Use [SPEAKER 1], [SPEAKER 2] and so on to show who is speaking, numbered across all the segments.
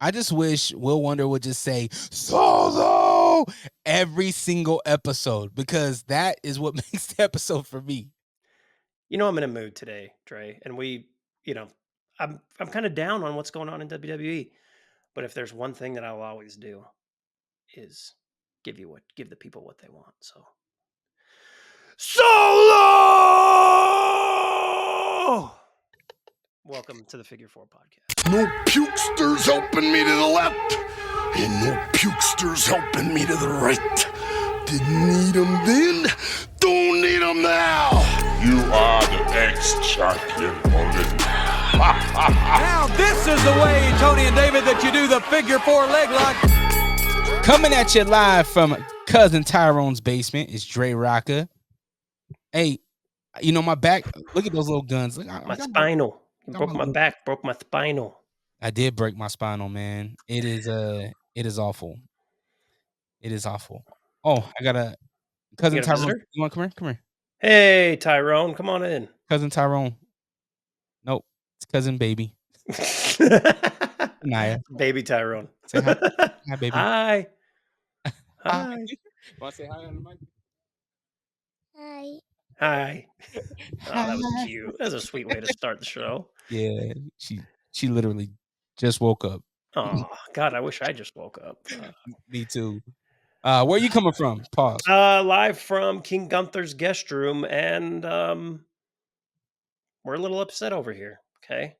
[SPEAKER 1] I just wish Will Wonder would just say Solo every single episode, because that is what makes the episode for me.
[SPEAKER 2] You know, I'm in a mood today, Dre, and I'm kind of down on what's going on in WWE. But if there's one thing that I'll always do is give the people what they want. So Solo! Welcome to the Figure 4 podcast.
[SPEAKER 3] No pukesters helping me to the left, and no pukesters helping me to the right. Didn't need them then, don't need them now.
[SPEAKER 4] You are the ex-champion, Olin.
[SPEAKER 5] Now this is the way, Tony and David, that you do the figure 4 leg lock.
[SPEAKER 1] Coming at you live from Cousin Tyrone's basement is Dre Rocka. Hey, you know my back. Look at those little guns. Look,
[SPEAKER 2] My spinal. Broke my back. Broke my spinal.
[SPEAKER 1] I did break my spinal, man. It is awful. It is awful. Oh, I got a cousin Tyrone. You want to come here? Come here.
[SPEAKER 2] Hey, Tyrone, come on in.
[SPEAKER 1] Cousin Tyrone. Nope, it's cousin baby. Naya.
[SPEAKER 2] Baby Tyrone.
[SPEAKER 1] Say hi. Hi, baby.
[SPEAKER 2] Hi. Hi.
[SPEAKER 1] Want to say hi on the mic?
[SPEAKER 6] Hi.
[SPEAKER 2] Hi. Oh, that was cute. That was a sweet way to start the show.
[SPEAKER 1] Yeah, she literally just woke up.
[SPEAKER 2] Oh, God, I wish I just woke up.
[SPEAKER 1] Me too. Where are you coming from? Pause.
[SPEAKER 2] Live from King Gunther's guest room, and we're a little upset over here, okay?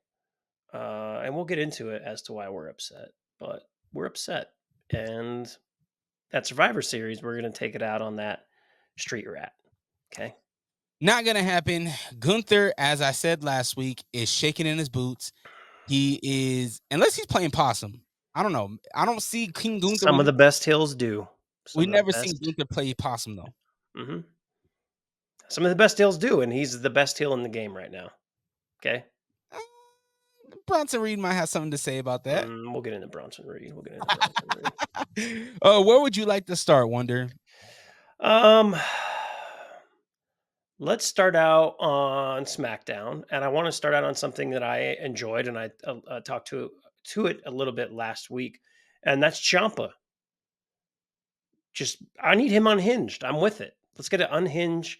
[SPEAKER 2] And we'll get into it as to why we're upset, but we're upset. And that Survivor Series, we're going to take it out on that street rat, okay?
[SPEAKER 1] Not going to happen. Gunther, as I said last week, is shaking in his boots. He is, unless he's playing possum. I don't know. I don't see King Gunther.
[SPEAKER 2] Some of the best heels do.
[SPEAKER 1] We've never seen Gunther play possum, though.
[SPEAKER 2] Mm-hmm. Some of the best heels do, and he's the best heel in the game right now. Okay?
[SPEAKER 1] Bronson Reed might have something to say about that.
[SPEAKER 2] We'll get into Bronson Reed.
[SPEAKER 1] Where would you like to start, Wonder?
[SPEAKER 2] Let's start out on Smackdown, and I want to start out on something that I enjoyed, and I talked to it a little bit last week, and that's Ciampa. I need him unhinged. I'm with it. Let's get an unhinged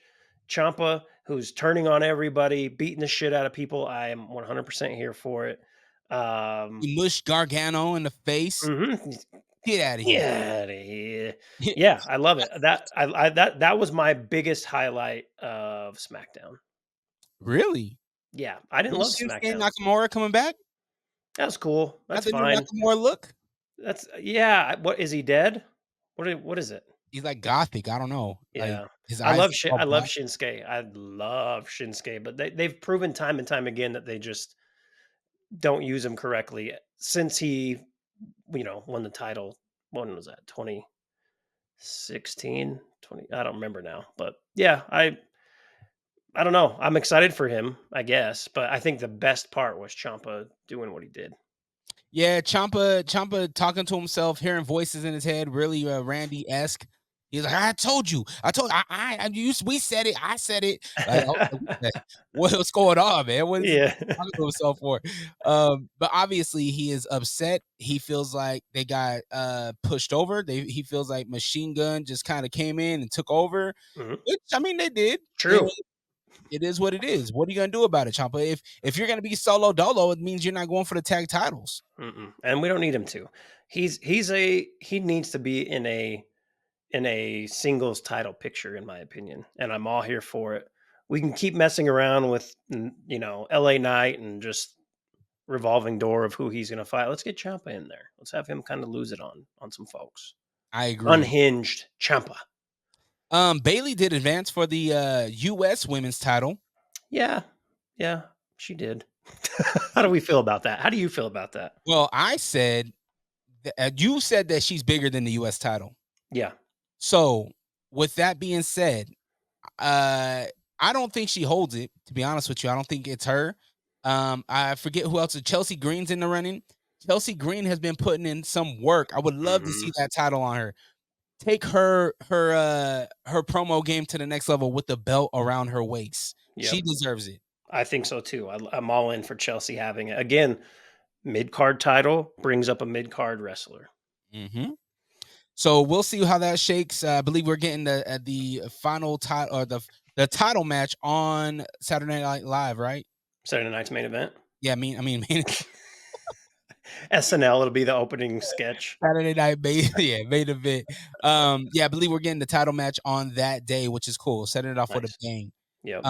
[SPEAKER 2] Ciampa who's turning on everybody, beating the shit out of people. I am 100% here for it.
[SPEAKER 1] He mushed Gargano in the face.
[SPEAKER 2] Mm-hmm.
[SPEAKER 1] Get out of here.
[SPEAKER 2] Get out of here. Yeah, I love it. That was my biggest highlight of SmackDown.
[SPEAKER 1] Really?
[SPEAKER 2] Yeah, I didn't love SmackDown.
[SPEAKER 1] Nakamura coming back?
[SPEAKER 2] That was cool. That's fine.
[SPEAKER 1] Nakamura look?
[SPEAKER 2] What is he dead? What is it?
[SPEAKER 1] He's like gothic. I don't know.
[SPEAKER 2] Yeah,
[SPEAKER 1] like his
[SPEAKER 2] I love
[SPEAKER 1] eyes
[SPEAKER 2] I love Shinsuke. I love Shinsuke, but they've proven time and time again that they just don't use him correctly since he, won the title. When was that? 2016, 20. I don't remember now, but yeah, I don't know. I'm excited for him, I guess, but I think the best part was Ciampa doing what he did.
[SPEAKER 1] Yeah, Ciampa talking to himself, hearing voices in his head, really Randy-esque. He's like, I told you, we said it, I said it. Like, what's going on, man? What is he talking to himself for? But obviously he is upset. He feels like they got pushed over. He feels like Machine Gun just kind of came in and took over.
[SPEAKER 2] Mm-hmm.
[SPEAKER 1] Which, I mean, they did.
[SPEAKER 2] True.
[SPEAKER 1] It is what it is. What are you gonna do about it, Ciampa? If you're gonna be solo dolo, it means you're not going for the tag titles.
[SPEAKER 2] And we don't need him to. He needs to be in a singles title picture, in my opinion, and I'm all here for it. We can keep messing around with LA Knight and just revolving door of who he's gonna fight. Let's get Ciampa in there. Let's have him kind of lose it on some folks.
[SPEAKER 1] I agree.
[SPEAKER 2] Unhinged Ciampa.
[SPEAKER 1] Bailey did advance for the U.S. women's title.
[SPEAKER 2] Yeah, she did. How do we feel about that? How do you feel about that?
[SPEAKER 1] Well, I said you said that she's bigger than the U.S. title.
[SPEAKER 2] Yeah.
[SPEAKER 1] So, with that being said, I don't think she holds it. To be honest with you, I don't think it's her. I forget who else. Chelsea Green's in the running. Chelsea Green has been putting in some work. I would love to see that title on her. Take her promo game to the next level with the belt around her waist. Yep. She deserves it.
[SPEAKER 2] I think so too. I'm all in for Chelsea having it again. Mid-card title brings up a mid-card wrestler.
[SPEAKER 1] Mm-hmm. So we'll see how that shakes. I believe we're getting the final title or the title match on Saturday Night Live, right?
[SPEAKER 2] Saturday night's main event.
[SPEAKER 1] Yeah, I mean,
[SPEAKER 2] SNL, it'll be the opening sketch.
[SPEAKER 1] Saturday Night main event. Yeah, I believe we're getting the title match on that day, which is cool. Setting it off with a
[SPEAKER 2] Nice.
[SPEAKER 1] bang.
[SPEAKER 2] Yep.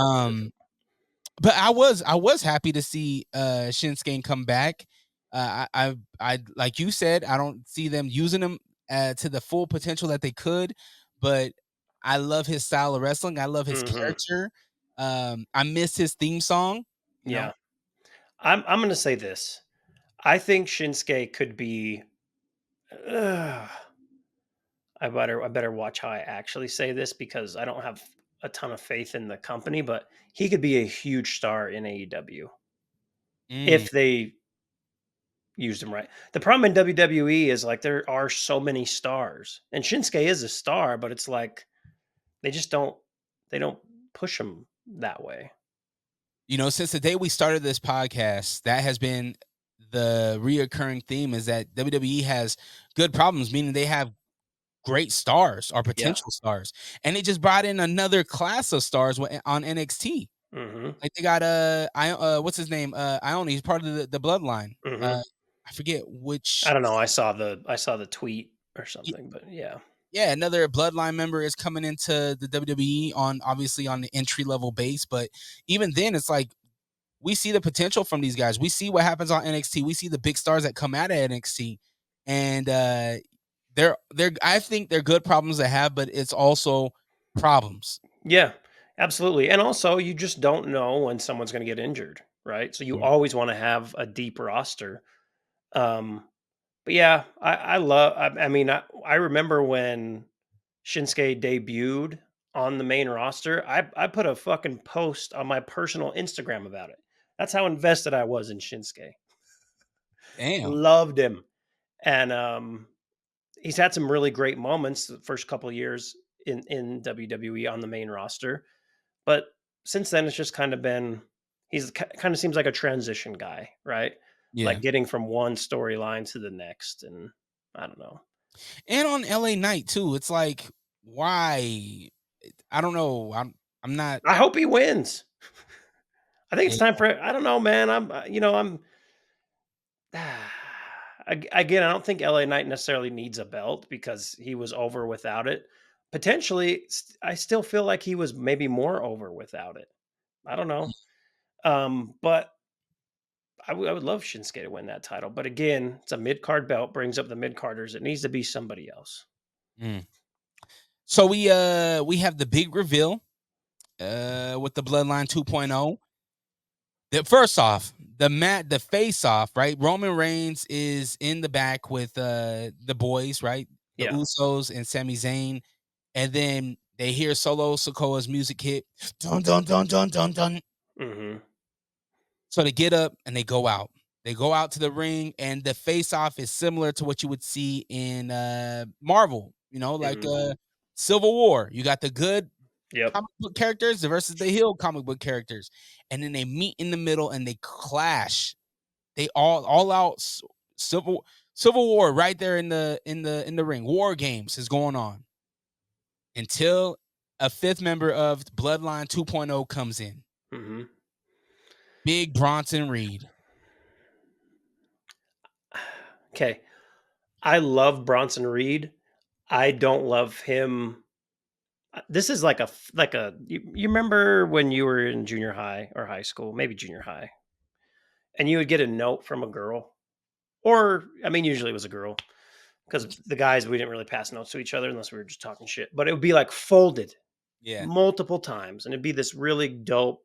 [SPEAKER 1] But I was happy to see Shinsuke come back. I like you said, I don't see them using him to the full potential that they could, but I love his style of wrestling. I love his character. I miss his theme song. You know,
[SPEAKER 2] Yeah. I'm going to say this. I think Shinsuke could be. I better watch how I actually say this because I don't have a ton of faith in the company, but he could be a huge star in AEW
[SPEAKER 1] Mm.
[SPEAKER 2] if they used him right. The problem in WWE is like there are so many stars, and Shinsuke is a star, but it's like they just don't push him that way.
[SPEAKER 1] You know, since the day we started this podcast, that has been the reoccurring theme is that WWE has good problems, meaning they have great stars or
[SPEAKER 2] Yeah.
[SPEAKER 1] potential stars. And they just brought in another class of stars on NXT.
[SPEAKER 2] Mm-hmm.
[SPEAKER 1] Like they got what's his name? Ione, he's part of the bloodline.
[SPEAKER 2] Mm-hmm.
[SPEAKER 1] I forget
[SPEAKER 2] I
[SPEAKER 1] which
[SPEAKER 2] don't know. I saw the tweet or something, but yeah.
[SPEAKER 1] yeah, another bloodline member is coming into the WWE on obviously on the entry level base, but even then it's like we see the potential from these guys. We see what happens on NXT. We see the big stars that come out of NXT, and they're I think they're good problems to have, but it's also problems.
[SPEAKER 2] Yeah, absolutely. And also, you just don't know when someone's going to get injured, right? So you
[SPEAKER 1] Mm.
[SPEAKER 2] always want to have a deep roster. Um, but yeah, I love. I mean, I remember when Shinsuke debuted on the main roster. I put a fucking post on my personal Instagram about it. That's how invested I was in Shinsuke.
[SPEAKER 1] Damn.
[SPEAKER 2] Loved him, and he's had some really great moments the first couple of years in WWE on the main roster. But since then, it's just kind of been he's kind of seems like a transition guy, right?
[SPEAKER 1] Yeah.
[SPEAKER 2] Like getting from one storyline to the next, and I don't know.
[SPEAKER 1] And on LA Night too. It's like, why? I don't know. I'm not
[SPEAKER 2] I hope he wins. I think it's
[SPEAKER 1] yeah,
[SPEAKER 2] time for. I don't know, man. I'm. Again, I don't think LA Knight necessarily needs a belt because he was over without it. Potentially, I still feel like he was maybe more over without it. I don't know. But I would love Shinsuke to win that title. But again, it's a mid card belt, brings up the mid carders. It needs to be somebody else.
[SPEAKER 1] mm. So we have the big reveal with the Bloodline 2.0. First off, the face off, right? Roman Reigns is in the back with the boys, right? The
[SPEAKER 2] Yeah.
[SPEAKER 1] Usos and Sami Zayn, and then they hear Solo Sikoa's music hit, dun dun dun dun dun dun.
[SPEAKER 2] Hmm.
[SPEAKER 1] So they get up and they go out. They go out to the ring, and the face off is similar to what you would see in Marvel. You know, like
[SPEAKER 2] Hmm.
[SPEAKER 1] Civil War. You got the good
[SPEAKER 2] Yep.
[SPEAKER 1] comic book characters versus the heel comic book characters, and then they meet in the middle and they clash. They all out civil war right there in the ring. War games is going on until a fifth member of Bloodline 2.0 comes in.
[SPEAKER 2] Hmm.
[SPEAKER 1] Big Bronson Reed.
[SPEAKER 2] Okay. I love Bronson Reed. I don't love him. This is like you remember when you were in junior high or high school, maybe junior high, and you would get a note from a girl, or I mean, usually it was a girl because the guys we didn't really pass notes to each other unless we were just talking shit. But it would be like folded
[SPEAKER 1] Yeah.
[SPEAKER 2] multiple times, and it'd be this really dope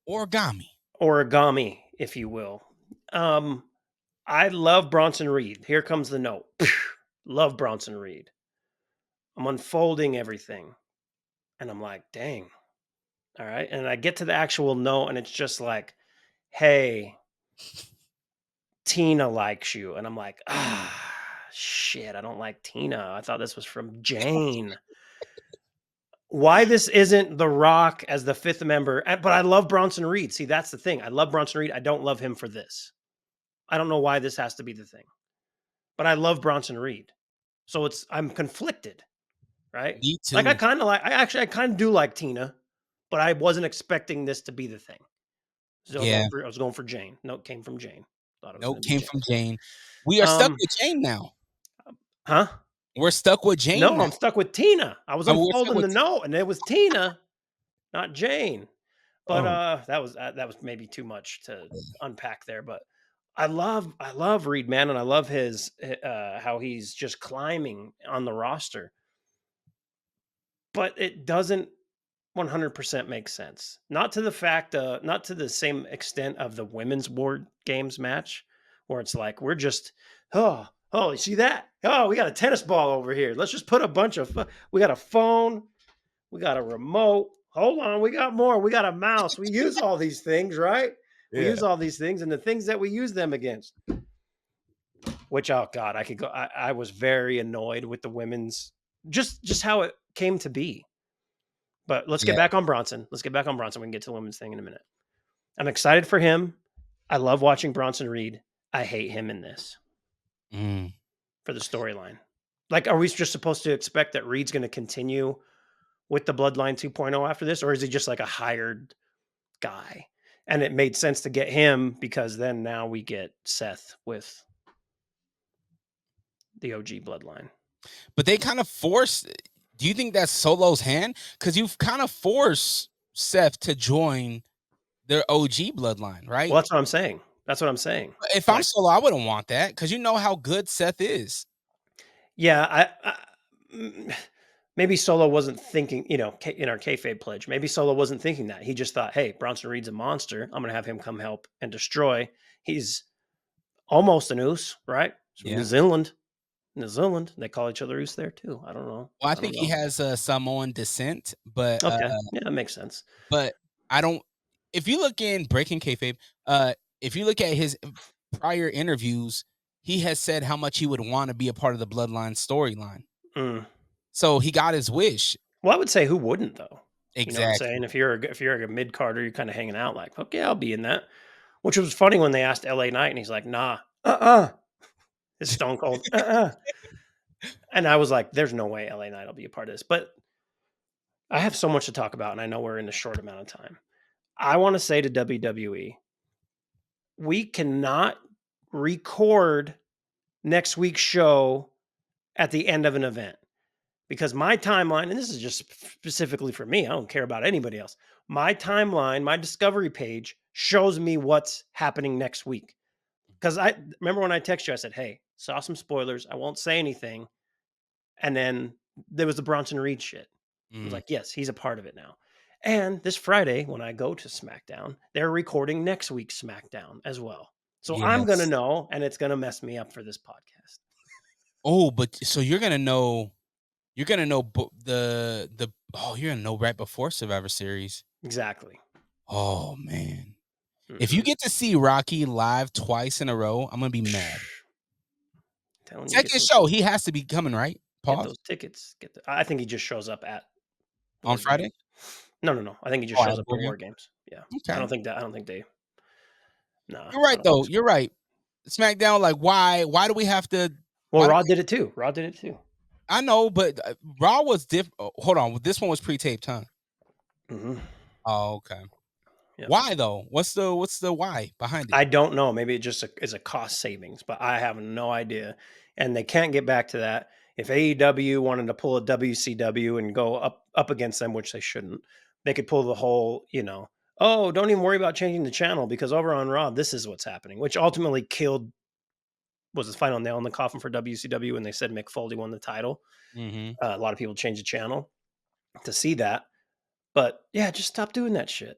[SPEAKER 1] Origami.
[SPEAKER 2] origami, if you will. I love Bronson Reed. Here comes the note. Love Bronson Reed. I'm unfolding everything. And I'm like, dang. All right. And I get to the actual note, and it's just like, hey, Tina likes you. And I'm like, shit, I don't like Tina. I thought this was from Jane. Why this isn't The Rock as the fifth member? But I love Bronson Reed. See, that's the thing. I love Bronson Reed. I don't love him for this. I don't know why this has to be the thing. But I love Bronson Reed. So I'm conflicted, right?
[SPEAKER 1] Me
[SPEAKER 2] Like
[SPEAKER 1] too.
[SPEAKER 2] I kind of do like Tina, but I wasn't expecting this to be the thing. So
[SPEAKER 1] Yeah.
[SPEAKER 2] I was going for Jane. Note came from Jane. Thought it was
[SPEAKER 1] Nope,
[SPEAKER 2] going to be
[SPEAKER 1] came
[SPEAKER 2] Jane.
[SPEAKER 1] from Jane. We are stuck
[SPEAKER 2] Um,
[SPEAKER 1] with Jane now.
[SPEAKER 2] huh?
[SPEAKER 1] We're stuck with Jane
[SPEAKER 2] No,
[SPEAKER 1] now.
[SPEAKER 2] I'm stuck with Tina. I was
[SPEAKER 1] We're stuck
[SPEAKER 2] unfolding
[SPEAKER 1] with
[SPEAKER 2] the note, and it was Tina, not Jane. But
[SPEAKER 1] Oh,
[SPEAKER 2] that was maybe too much to unpack there. But I love Reed, man, and I love his how he's just climbing on the roster. But it doesn't 100% make sense. Not to the fact, not to the same extent of the women's War Games match, where it's like we're just, you see that? Oh, we got a tennis ball over here. Let's just put a bunch of. We got a phone. We got a remote. Hold on, we got more. We got a mouse. We use all these things, right? We
[SPEAKER 1] yeah.
[SPEAKER 2] use all these things, and the things that we use them against. Which, oh God, I could go. I was very annoyed with the women's, just how it came to be. But let's get
[SPEAKER 1] Yeah.
[SPEAKER 2] back on Bronson. Let's get back on Bronson. We can get to the women's thing in a minute. I'm excited for him. I love watching Bronson Reed. I hate him in this
[SPEAKER 1] Mm.
[SPEAKER 2] for the storyline. Like, are we just supposed to expect that Reed's going to continue with the Bloodline 2.0 after this? Or is he just like a hired guy? And it made sense to get him because then now we get Seth with the OG Bloodline.
[SPEAKER 1] But they kind of force. Do you think that's Solo's hand? Because you've kind of forced Seth to join their OG bloodline, right?
[SPEAKER 2] Well, that's what I'm saying. That's what I'm saying.
[SPEAKER 1] If I'm
[SPEAKER 2] Like,
[SPEAKER 1] Solo, I wouldn't want that because you know how good Seth is.
[SPEAKER 2] yeah, maybe Solo wasn't thinking, in our kayfabe pledge, maybe Solo wasn't thinking that. He just thought, hey, Bronson Reed's a monster. I'm going to have him come help and destroy. He's almost an Oos, right? He's from
[SPEAKER 1] Yeah.
[SPEAKER 2] New Zealand. New Zealand. They call each other Oos there too. I don't know.
[SPEAKER 1] Well, I
[SPEAKER 2] I don't
[SPEAKER 1] think he
[SPEAKER 2] know.
[SPEAKER 1] has Samoan descent, but
[SPEAKER 2] Okay. Yeah, that makes sense.
[SPEAKER 1] I don't. If you look in Breaking Kayfabe, if you look at his prior interviews, he has said how much he would want to be a part of the Bloodline storyline.
[SPEAKER 2] Mm.
[SPEAKER 1] So he got his wish.
[SPEAKER 2] Well, I would say who wouldn't though? You know what I'm
[SPEAKER 1] Exactly.
[SPEAKER 2] saying? If you're a mid carder, you're kind of hanging out like, okay, I'll be in that. Which was funny when they asked LA Knight and he's like, nah, it's Stone Cold. And I was like, there's no way LA Knight will be a part of this. But I have so much to talk about, and I know we're in a short amount of time. I want to say to WWE, we cannot record next week's show at the end of an event because my timeline, and this is just specifically for me, I don't care about anybody else. My timeline, my discovery page shows me what's happening next week. Because I remember when I texted you, I said, hey, saw some spoilers. I won't say anything. And then there was the Bronson Reed shit. I was like, yes, he's a part of it now. And this Friday, when I go to SmackDown, they're recording next week's SmackDown as well. So I'm going to
[SPEAKER 1] Yes.
[SPEAKER 2] know, and it's going to mess me up for this podcast.
[SPEAKER 1] Oh, but so you're gonna know. You're gonna know you're gonna know right before Survivor Series.
[SPEAKER 2] Exactly.
[SPEAKER 1] Oh man. If you get to see Rocky live twice in a row, I'm gonna be mad.
[SPEAKER 2] Telling you,
[SPEAKER 1] Second show, he has to be coming, right?
[SPEAKER 2] Get
[SPEAKER 1] Pause.
[SPEAKER 2] those tickets. I think he just shows up at
[SPEAKER 1] On
[SPEAKER 2] War
[SPEAKER 1] Friday?
[SPEAKER 2] Games. No. I think he just
[SPEAKER 1] Oh,
[SPEAKER 2] shows
[SPEAKER 1] at
[SPEAKER 2] up
[SPEAKER 1] War
[SPEAKER 2] at
[SPEAKER 1] Games?
[SPEAKER 2] War Games. Yeah.
[SPEAKER 1] Okay.
[SPEAKER 2] I don't think they. No.
[SPEAKER 1] You're right though. You're right. SmackDown, like why do we have to
[SPEAKER 2] Well,
[SPEAKER 1] why do
[SPEAKER 2] Raw
[SPEAKER 1] we-
[SPEAKER 2] did it too. Raw did it too.
[SPEAKER 1] I know, but Raw was different. Hold on, this one was pre-taped, huh?
[SPEAKER 2] Mm-hmm.
[SPEAKER 1] Oh, okay.
[SPEAKER 2] Yep.
[SPEAKER 1] Why though? What's the why behind it?
[SPEAKER 2] I don't know. Maybe it just is a cost savings, but I have no idea. And they can't get back to that. If AEW wanted to pull a WCW and go up against them, which they shouldn't, they could pull the whole, oh, don't even worry about changing the channel because over on Raw, this is what's happening, which ultimately was the final nail in the coffin for WCW when they said Mick Foley won the title.
[SPEAKER 1] Mm-hmm.
[SPEAKER 2] A lot of people changed the channel to see that. But yeah, just stop doing that shit.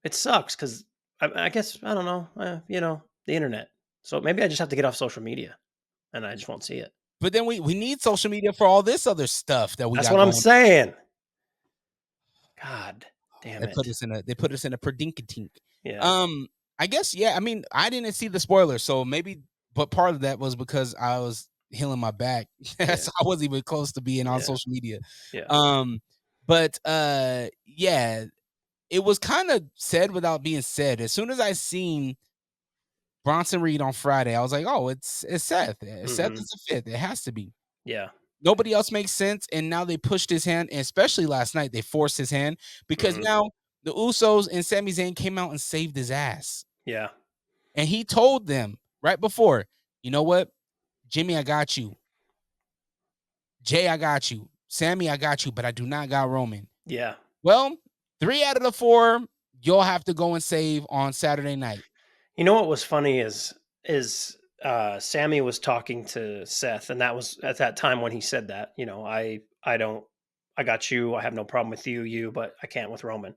[SPEAKER 2] It sucks because I guess, I don't know, the internet. So maybe I just have to get off social media and I just won't see it.
[SPEAKER 1] But then we need social media for all this other stuff that we
[SPEAKER 2] That's
[SPEAKER 1] got
[SPEAKER 2] what I'm
[SPEAKER 1] going.
[SPEAKER 2] saying. God damn
[SPEAKER 1] They
[SPEAKER 2] it.
[SPEAKER 1] put us in a predinkatink.
[SPEAKER 2] Yeah.
[SPEAKER 1] I guess, yeah. I mean, I didn't see the spoiler, so maybe, but part of that was because I was healing my back. So I wasn't even close to being on social media.
[SPEAKER 2] Yeah.
[SPEAKER 1] But yeah, it was kind of said without being said. As soon as I seen Bronson Reed on Friday. I was like, oh, it's Seth. Seth
[SPEAKER 2] Mhm.
[SPEAKER 1] is the fifth. It has to be.
[SPEAKER 2] Yeah.
[SPEAKER 1] Nobody else makes sense. And now they pushed his hand, and especially last night, they forced his hand because
[SPEAKER 2] Mhm.
[SPEAKER 1] now the Usos and Sami Zayn came out and saved his ass.
[SPEAKER 2] Yeah.
[SPEAKER 1] And he told them right before, you know what? Jimmy, I got you. Jay, I got you. Sammy, I got you, but I do not got Roman.
[SPEAKER 2] Yeah.
[SPEAKER 1] Well, 3 out of the 4, you'll have to go and save on Saturday night.
[SPEAKER 2] You know what was funny is Sammy was talking to Seth, and that was at that time when he said that, I got you, I have no problem with you, but I can't with Roman.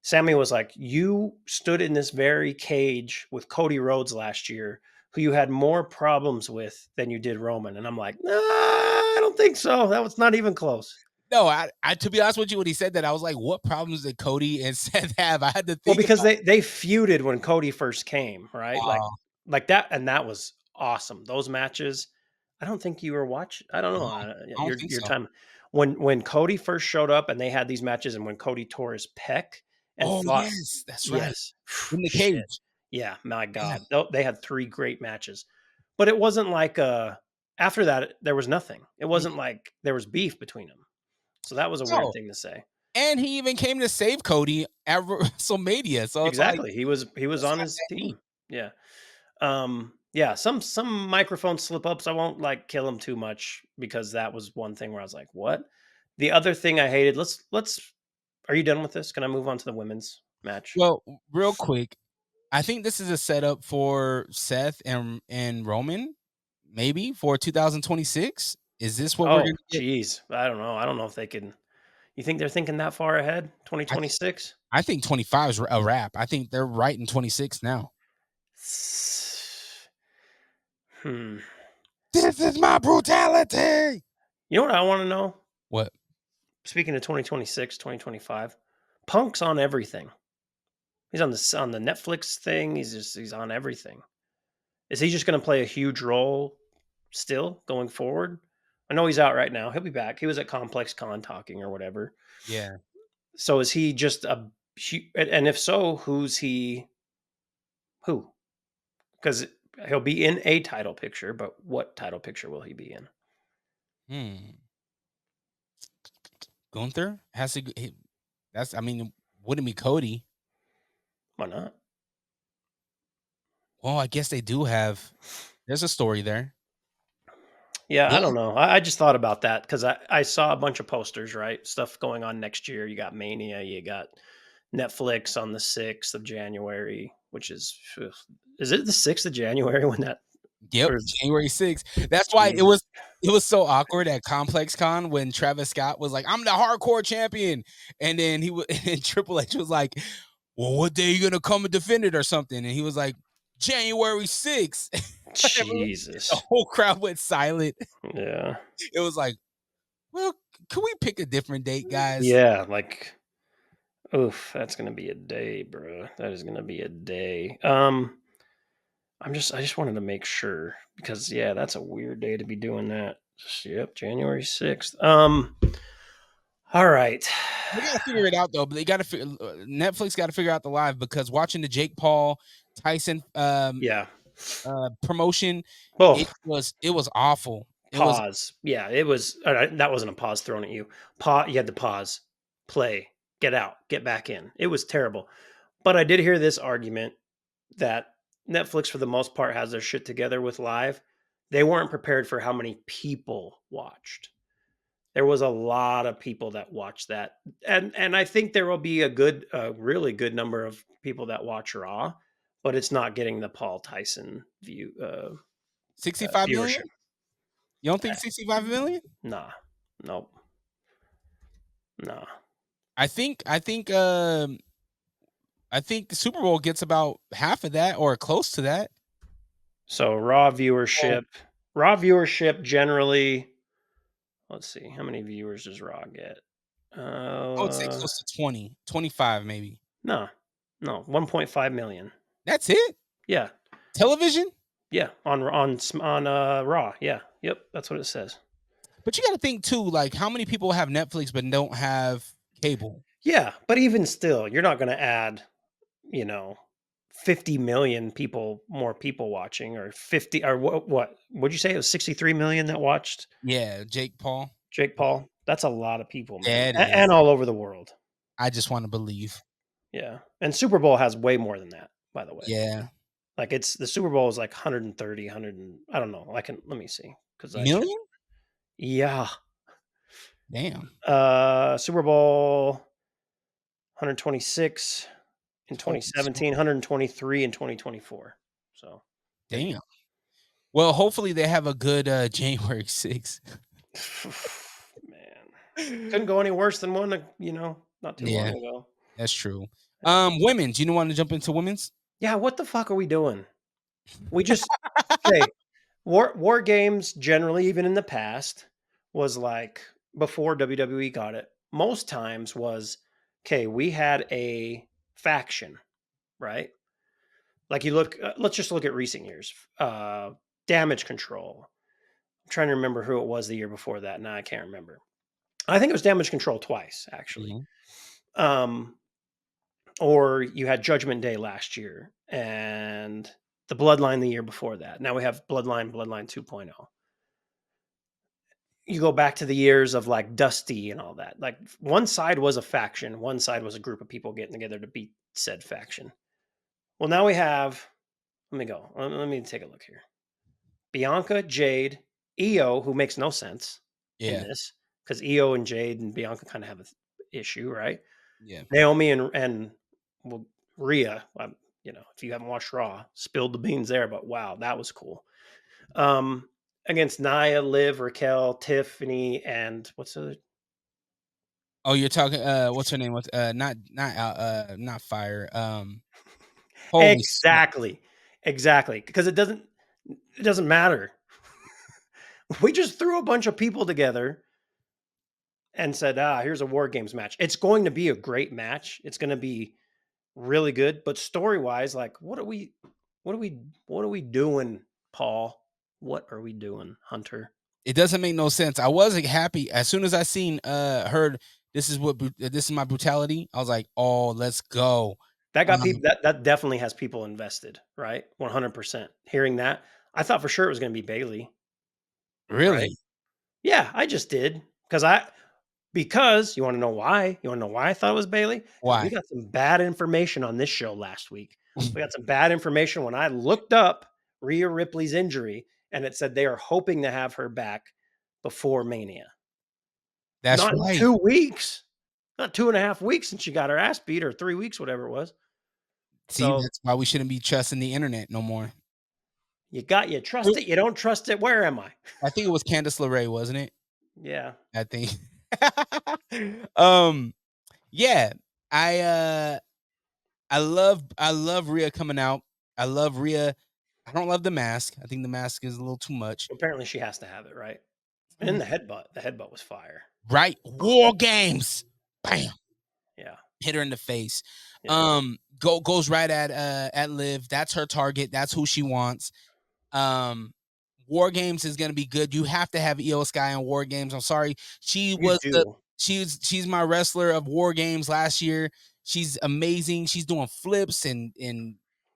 [SPEAKER 2] Sammy was like, you stood in this very cage with Cody Rhodes last year, who you had more problems with than you did Roman. And I'm like, nah, I don't think so. That was not even close.
[SPEAKER 1] No, I to be honest with you, when he said that, I was like, what problems did Cody and Seth have? I had to
[SPEAKER 2] Well,
[SPEAKER 1] think
[SPEAKER 2] because
[SPEAKER 1] about
[SPEAKER 2] they feuded when Cody first came, right?
[SPEAKER 1] uh,
[SPEAKER 2] Like that, and that was awesome. Those matches, I don't think you were watching. I don't
[SPEAKER 1] no,
[SPEAKER 2] know.
[SPEAKER 1] I don't think
[SPEAKER 2] Your
[SPEAKER 1] so.
[SPEAKER 2] time when Cody first showed up and they had these matches, and when Cody tore his pec and
[SPEAKER 1] Oh,
[SPEAKER 2] fought,
[SPEAKER 1] yes, that's right.
[SPEAKER 2] yes,
[SPEAKER 1] In the
[SPEAKER 2] shit,
[SPEAKER 1] cage.
[SPEAKER 2] yeah, my
[SPEAKER 1] Yeah.
[SPEAKER 2] god, they had 3 great matches, but it wasn't like after that there was nothing. It
[SPEAKER 1] Mhm.
[SPEAKER 2] wasn't like there was beef between them. So that was a weird
[SPEAKER 1] No.
[SPEAKER 2] thing to say.
[SPEAKER 1] And he even came to save Cody at WrestleMania. So it's like,
[SPEAKER 2] Exactly. He was
[SPEAKER 1] that's
[SPEAKER 2] on
[SPEAKER 1] not
[SPEAKER 2] his
[SPEAKER 1] that deep.
[SPEAKER 2] team. Yeah. Yeah, some microphone slip ups. I won't like kill him too much because that was one thing where I was like, what? The other thing I hated, let's are you done with this? Can I move on to the women's match?
[SPEAKER 1] Well, real quick, I think this is a setup for Seth and Roman, maybe for 2026. Is this what we're
[SPEAKER 2] Oh,
[SPEAKER 1] gonna get?
[SPEAKER 2] geez. I don't know. I don't know if they can. You think they're thinking that far ahead?
[SPEAKER 1] I think
[SPEAKER 2] 2026?
[SPEAKER 1] I think 25 is a wrap. I think they're right in 26 now.
[SPEAKER 2] Hmm.
[SPEAKER 1] This is my brutality.
[SPEAKER 2] You know what I want to know?
[SPEAKER 1] What?
[SPEAKER 2] Speaking of 2026, 2025, Punk's on everything. He's on the Netflix thing. He's on everything. Is he just going to play a huge role still going forward? I know he's out right now. He'll be back. He was at Complex Con talking or whatever.
[SPEAKER 1] Yeah.
[SPEAKER 2] So is he just and if so, who's he? Who? Because he'll be in a title picture, but what title picture will he be in?
[SPEAKER 1] Hmm. Gunther has to. That's. I mean, wouldn't be Cody.
[SPEAKER 2] Why not?
[SPEAKER 1] Well, I guess they do have. There's a story there.
[SPEAKER 2] Yeah, I
[SPEAKER 1] Yeah.
[SPEAKER 2] don't know. I just thought about that because I saw a bunch of posters, right? Stuff going on next year. You got Mania, you got Netflix on the 6th of January, which is it the 6th of January when that
[SPEAKER 1] Yep.
[SPEAKER 2] or
[SPEAKER 1] January 6th. That's why it
[SPEAKER 2] Jesus.
[SPEAKER 1] was. It was so awkward at Complex Con when Travis Scott was like, "I'm the hardcore champion," and then and Triple H was like, "Well, what day you gonna come and defend it or something?" And he was like, "January 6th." The
[SPEAKER 2] Jesus.
[SPEAKER 1] whole crowd went silent.
[SPEAKER 2] Yeah.
[SPEAKER 1] It was like, well, can we pick a different date, guys?
[SPEAKER 2] Yeah, like oof, that's gonna be a day, bro. That is gonna be a day. I just wanted to make sure because yeah, that's a weird day to be doing that. Yep, January 6th. All right.
[SPEAKER 1] They gotta figure it out though. But they gotta Netflix got to figure out the live because watching the Jake Paul Tyson
[SPEAKER 2] Yeah.
[SPEAKER 1] promotion,
[SPEAKER 2] Oh,
[SPEAKER 1] it was awful. It was
[SPEAKER 2] pause. Yeah, it was that wasn't a pause thrown at you. You had to pause, play, get out, get back in. It was terrible. But I did hear this argument that Netflix, for the most part, has their shit together with live. They weren't prepared for how many people watched. There was a lot of people that watched that, and I think there will be a really good number of people that watch Raw, but it's not getting the Paul Tyson
[SPEAKER 1] 65 million.
[SPEAKER 2] viewership.
[SPEAKER 1] You don't think 65 million?
[SPEAKER 2] Nah, nope, nah.
[SPEAKER 1] I think the Super Bowl gets about half of that or close to that.
[SPEAKER 2] So
[SPEAKER 1] Oh,
[SPEAKER 2] Raw viewership generally. Let's see, how many viewers does Raw get?
[SPEAKER 1] I would say close to 20, 25 maybe.
[SPEAKER 2] No, no, 1.5 million.
[SPEAKER 1] That's it?
[SPEAKER 2] Yeah,
[SPEAKER 1] Television?
[SPEAKER 2] yeah, on Raw. Yeah, yep, that's what it says.
[SPEAKER 1] But you got to think too, like how many people have Netflix but don't have cable?
[SPEAKER 2] Yeah, but even still, you're not going to add, you know, 50 million more people watching, or 50, or what'd you say? It was 63 million that watched
[SPEAKER 1] Yeah, Jake Paul.
[SPEAKER 2] Jake Paul. That's a lot of people, man.
[SPEAKER 1] Yeah, it
[SPEAKER 2] And
[SPEAKER 1] is.
[SPEAKER 2] all over the world.
[SPEAKER 1] I just want to believe.
[SPEAKER 2] Yeah. And Super Bowl has way more than that, by the way.
[SPEAKER 1] Yeah.
[SPEAKER 2] Like the Super Bowl is like 130, I don't know. Let me see. Because I checked.
[SPEAKER 1] Million?
[SPEAKER 2] Yeah.
[SPEAKER 1] Damn.
[SPEAKER 2] Super Bowl 126 in
[SPEAKER 1] Holy
[SPEAKER 2] 2017,
[SPEAKER 1] smoke.
[SPEAKER 2] 123 in 2024. So there you
[SPEAKER 1] Damn. Well, hopefully they have a good January 6th.
[SPEAKER 2] go. Man. Couldn't go any worse than one, not too long
[SPEAKER 1] Yeah,
[SPEAKER 2] ago.
[SPEAKER 1] that's true.
[SPEAKER 2] Yeah.
[SPEAKER 1] Women's. You want to jump into women's?
[SPEAKER 2] Yeah, what the fuck are we doing? We just okay. War games generally, even in the past, was like before WWE got it. Most times was okay. We had a faction, right? Like you look. Let's just look at recent years. Damage Control. I'm trying to remember who it was the year before that. Now I can't remember. I think it was Damage Control twice, actually.
[SPEAKER 1] Mhm.
[SPEAKER 2] Um, or you had Judgment Day last year, and the Bloodline the year before that. Now we have Bloodline 2.0. You go back to the years of like Dusty and all that. Like one side was a faction, one side was a group of people getting together to beat said faction. Well, now we have, let me go. Let me take a look here. Bianca, Jade, Io, who makes no sense in
[SPEAKER 1] Yeah,
[SPEAKER 2] this because Io and Jade and Bianca kind of have an issue, right?
[SPEAKER 1] yeah.
[SPEAKER 2] Naomi and well, Rhea, if you haven't watched Raw, spilled the beans there, but wow, that was cool. Against Nia, Liv, Raquel, Tiffany, and what's the
[SPEAKER 1] Oh, you're talking. What's her name? What's not Fire. Holy smoke!
[SPEAKER 2] exactly because it doesn't matter. We just threw a bunch of people together and said, here's a War Games match. It's going to be a great match. It's going to be really good, but story wise, like what are we doing, Paul? What are we doing, Hunter?
[SPEAKER 1] It doesn't make no sense. I wasn't happy as soon as I seen heard this is my brutality. I was like, oh, let's go.
[SPEAKER 2] That got
[SPEAKER 1] Um,
[SPEAKER 2] people. That definitely has people invested, right? 100%. Hearing that, I thought for sure it was going to be Bailey, right?
[SPEAKER 1] really?
[SPEAKER 2] Yeah, I just did because you want to know why? You want to know why I thought it was Bailey? Because we
[SPEAKER 1] Why?
[SPEAKER 2] got some bad information on this show last week. We got some bad information when I looked up Rhea Ripley's injury, and it said they are hoping to have her back before Mania.
[SPEAKER 1] That's
[SPEAKER 2] Not in
[SPEAKER 1] right.
[SPEAKER 2] 2 weeks, not 2.5 weeks since she got her ass beat, or 3 weeks, whatever it was.
[SPEAKER 1] See,
[SPEAKER 2] So
[SPEAKER 1] that's why we shouldn't be trusting the internet no more.
[SPEAKER 2] you trust it, you don't trust it. Where am I?
[SPEAKER 1] I think it was Candice LeRae, wasn't it?
[SPEAKER 2] Yeah.
[SPEAKER 1] I think. um, yeah. I uh I love Rhea coming out. I love Rhea. I don't love the mask. I think the mask is a little too much.
[SPEAKER 2] Apparently she has to have it, right? And
[SPEAKER 1] Mm.
[SPEAKER 2] the headbutt was fire.
[SPEAKER 1] Right? War games. Bam.
[SPEAKER 2] Yeah.
[SPEAKER 1] Hit her in the face.
[SPEAKER 2] Yeah.
[SPEAKER 1] Goes right at Liv. That's her target. That's who she wants. Um War Games is gonna be good. You have to have Io Sky in War Games. I'm sorry.
[SPEAKER 2] You do.
[SPEAKER 1] She's my wrestler of War Games last year. She's amazing. She's doing flips and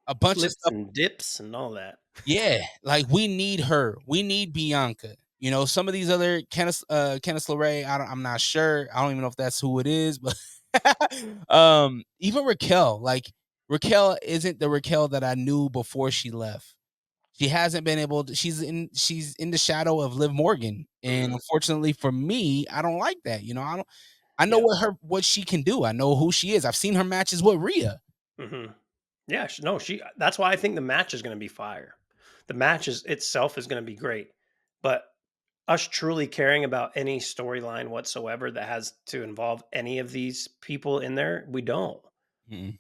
[SPEAKER 1] a bunch of
[SPEAKER 2] Flips
[SPEAKER 1] stuff.
[SPEAKER 2] and dips and all that.
[SPEAKER 1] Yeah, like we need her. We need Bianca. You know, some of these other Kenneth LeRae, I'm not sure. I don't even know if that's who it is, but even Raquel, like Raquel isn't the Raquel that I knew before she left. She hasn't been able to, she's in the shadow of Liv Morgan. And
[SPEAKER 2] Mhm.
[SPEAKER 1] unfortunately for me, I don't like that. You know, I know
[SPEAKER 2] Yeah.
[SPEAKER 1] what she can do. I know who she is. I've seen her matches with Rhea.
[SPEAKER 2] Mhm. Yeah, no, that's why I think the match is gonna be fire. The match itself is gonna be great, but us truly caring about any storyline whatsoever that has to involve any of these people in there, we don't.
[SPEAKER 1] Mm-mm.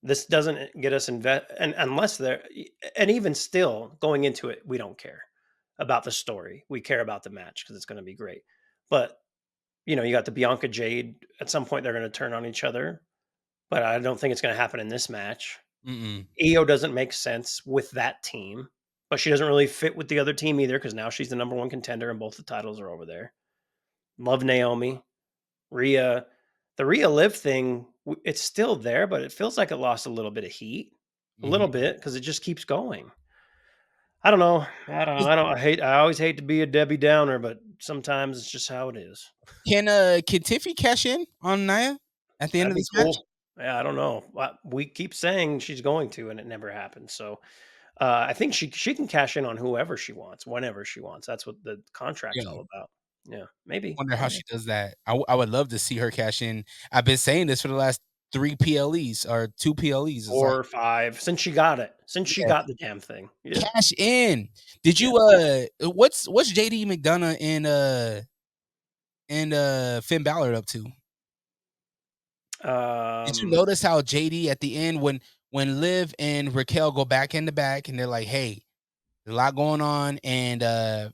[SPEAKER 2] This doesn't get us and unless they're and even still going into it, we don't care about the story. We care about the match because it's gonna be great. But, you got the Bianca Jade, at some point they're gonna turn on each other, but I don't think it's gonna happen in this match.
[SPEAKER 1] Mm-mm.
[SPEAKER 2] Io doesn't make sense with that team, but she doesn't really fit with the other team either because now she's the number one contender and both the titles are over there. Love Naomi. Rhea. The Rhea Liv thing, it's still there, but it feels like it lost a little bit of heat. a little bit because it just keeps going. I don't know. I don't know. I always hate to be a Debbie Downer, but sometimes it's just how it is.
[SPEAKER 1] Can Tiffy cash in on Nia at the end
[SPEAKER 2] That'd
[SPEAKER 1] of
[SPEAKER 2] be
[SPEAKER 1] this match?
[SPEAKER 2] cool. Yeah, I don't know. We keep saying she's going to, and it never happens. So I think she can cash in on whoever she wants, whenever she wants. That's what the contract's all
[SPEAKER 1] Really?
[SPEAKER 2] about. Yeah, maybe.
[SPEAKER 1] Wonder
[SPEAKER 2] I
[SPEAKER 1] how
[SPEAKER 2] don't know.
[SPEAKER 1] she does that. I would love to see her cash in. I've been saying this for the last 3 PLEs or 2 PLEs. It's
[SPEAKER 2] 4
[SPEAKER 1] like,
[SPEAKER 2] or 5 since she got it. Since she
[SPEAKER 1] yeah,
[SPEAKER 2] got the damn thing. Yeah.
[SPEAKER 1] cash in. Did
[SPEAKER 2] Yeah.
[SPEAKER 1] you what's JD McDonough and Finn Balor up to? Did you
[SPEAKER 2] Um,
[SPEAKER 1] notice how JD at the end when Liv and Raquel go back in the back and they're like, "Hey, there's a lot going on," and